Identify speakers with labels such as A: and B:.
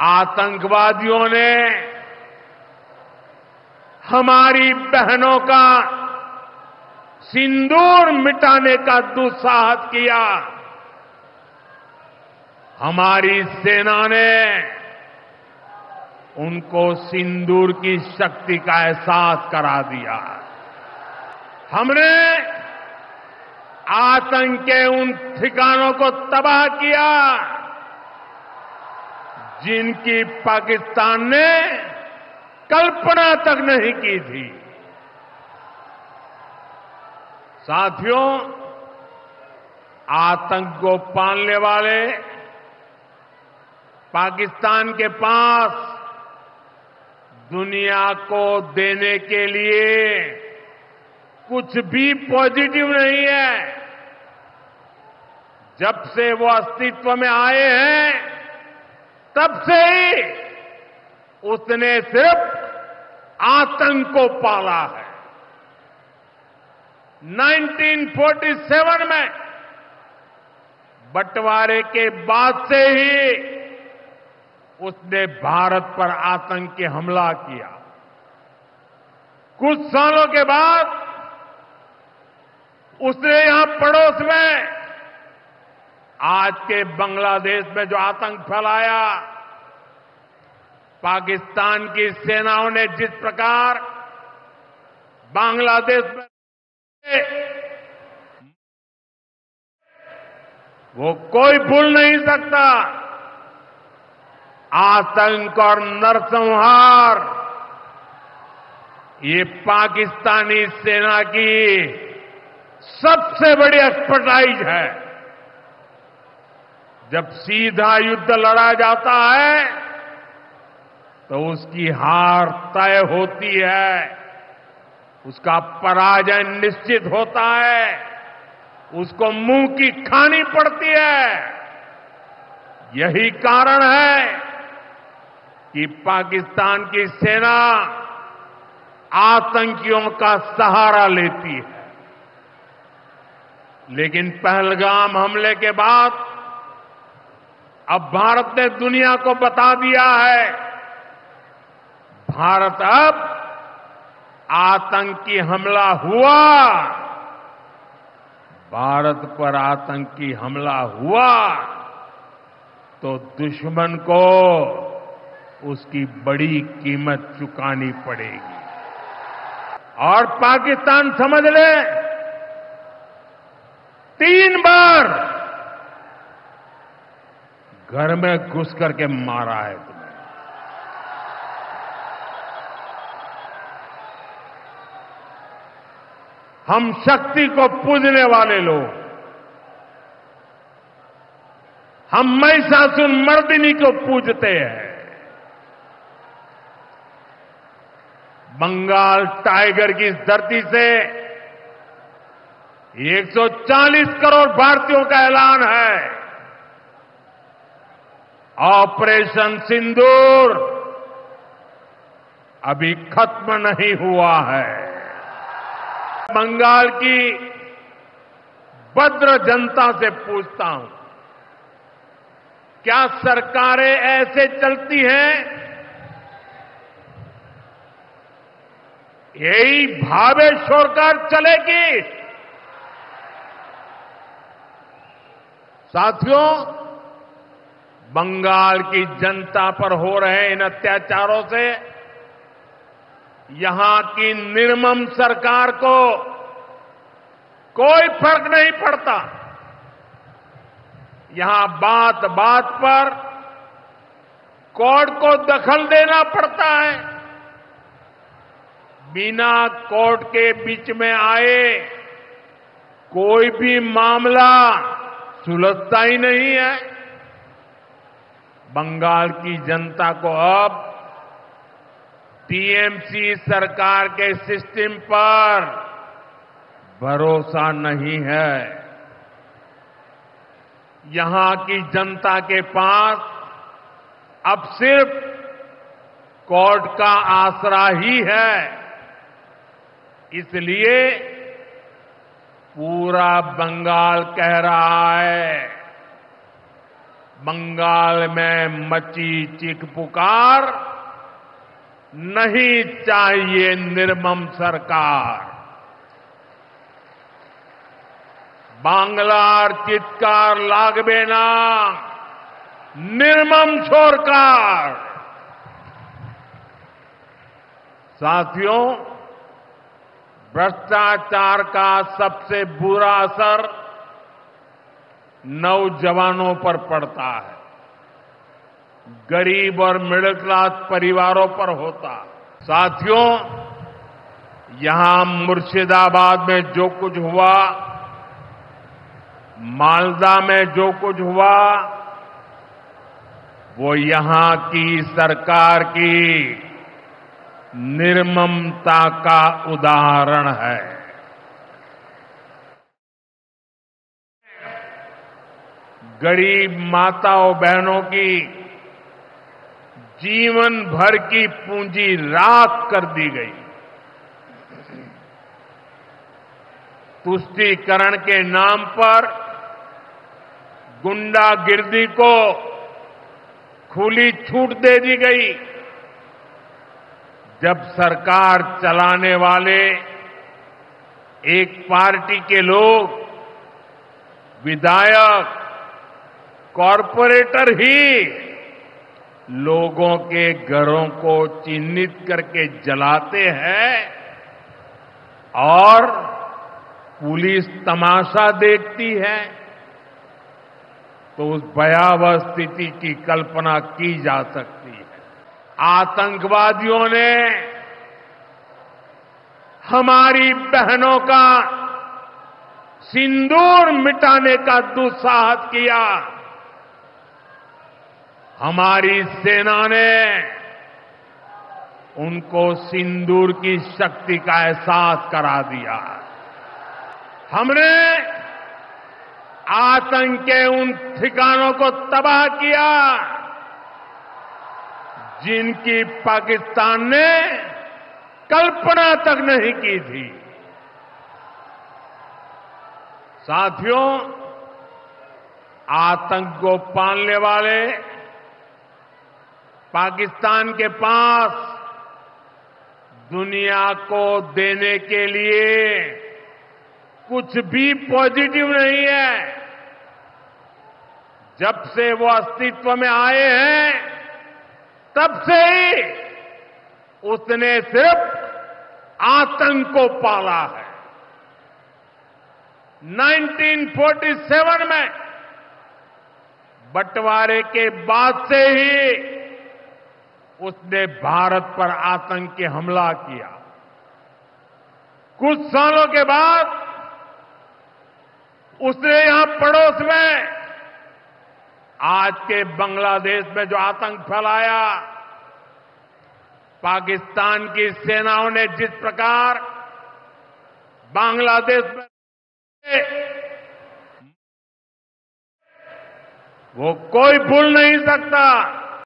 A: आतंकवादियों ने हमारी बहनों का सिंदूर मिटाने का दुस्साहस किया। हमारी सेना ने उनको सिंदूर की शक्ति का एहसास करा दिया। हमने आतंक के उन ठिकानों को तबाह किया जिनकी पाकिस्तान ने कल्पना तक नहीं की थी। साथियों, आतंक को पालने वाले पाकिस्तान के पास दुनिया को देने के लिए कुछ भी पॉजिटिव नहीं है। जब से वो अस्तित्व में आए हैं तब से ही उसने सिर्फ आतंक को पाला है। 1947 में बंटवारे के बाद से ही उसने भारत पर आतंक के हमला किया। कुछ सालों के बाद उसने यहां पड़ोस में आज के बांग्लादेश में जो आतंक फैलाया, पाकिस्तान की सेनाओं ने जिस प्रकार बांग्लादेश में वो कोई भूल नहीं सकता। आतंक और नरसंहार ये पाकिस्तानी सेना की सबसे बड़ी एक्सपर्टाइज है। जब सीधा युद्ध लड़ा जाता है तो उसकी हार तय होती है, उसका पराजय निश्चित होता है, उसको मुंह की खानी पड़ती है। यही कारण है कि पाकिस्तान की सेना आतंकियों का सहारा लेती है। लेकिन पहलगाम हमले के बाद अब भारत ने दुनिया को बता दिया है, भारत अब आतंकी हमला हुआ, भारत पर आतंकी हमला हुआ तो दुश्मन को उसकी बड़ी कीमत चुकानी पड़ेगी। और पाकिस्तान समझ ले, 3 बार घर में घुस करके मारा है तुम्हें। हम शक्ति को पूजने वाले लोग, हम महिषासुर मर्दिनी को पूजते हैं। बंगाल टाइगर की इस धरती से 140 करोड़ भारतीयों का ऐलान है। ऑपरेशन सिंदूर अभी खत्म नहीं हुआ है। बंगाल की भद्र जनता से पूछता हूं, क्या सरकारें ऐसे चलती हैं? यही भावेश्वर कर चलेगी? साथियों, बंगाल की जनता पर हो रहे इन अत्याचारों से यहां की निर्मम सरकार को कोई फर्क नहीं पड़ता। यहां बात बात पर कोर्ट को दखल देना पड़ता है। बिना कोर्ट के बीच में आए कोई भी मामला सुलझता ही नहीं है। बंगाल की जनता को अब टीएमसी सरकार के सिस्टम पर भरोसा नहीं है। यहां की जनता के पास अब सिर्फ कोर्ट का आसरा ही है। इसलिए पूरा बंगाल कह रहा है, बंगाल में मची चीख पुकार, नहीं चाहिए निर्मम सरकार। बांग्लार चित्कार लागबे ना, निर्मम छोरकार। साथियों, भ्रष्टाचार का सबसे बुरा असर नौजवानों पर पड़ता है, गरीब और मिडिल क्लास परिवारों पर होता। साथियों, यहां मुर्शिदाबाद में जो कुछ हुआ, मालदा में जो कुछ हुआ, वो यहां की सरकार की निर्ममता का उदाहरण है। गरीब माताओं बहनों की जीवन भर की पूंजी राख कर दी गई। तुष्टीकरण के नाम पर गुंडागिर्दी को खुली छूट दे दी गई। जब सरकार चलाने वाले एक पार्टी के लोग, विधायक, कॉरपोरेटर ही लोगों के घरों को चिन्हित करके जलाते हैं और पुलिस तमाशा देखती है, तो उस भयावह स्थिति की कल्पना की जा सकती है। आतंकवादियों ने हमारी बहनों का सिंदूर मिटाने का दुस्साहस किया। हमारी सेना ने उनको सिंदूर की शक्ति का एहसास करा दिया। हमने आतंक के उन ठिकानों को तबाह किया जिनकी पाकिस्तान ने कल्पना तक नहीं की थी। साथियों, आतंक को पालने वाले पाकिस्तान के पास दुनिया को देने के लिए कुछ भी पॉजिटिव नहीं है। जब से वो अस्तित्व में आए हैं, तब से ही उसने सिर्फ आतंक को पाला है। 1947 में बंटवारे के बाद से ही उसने भारत पर आतंक के हमला किया। कुछ सालों के बाद उसने यहां पड़ोस में आज के बांग्लादेश में जो आतंक फैलाया, पाकिस्तान की सेनाओं ने जिस प्रकार बांग्लादेश में वो कोई भूल नहीं सकता।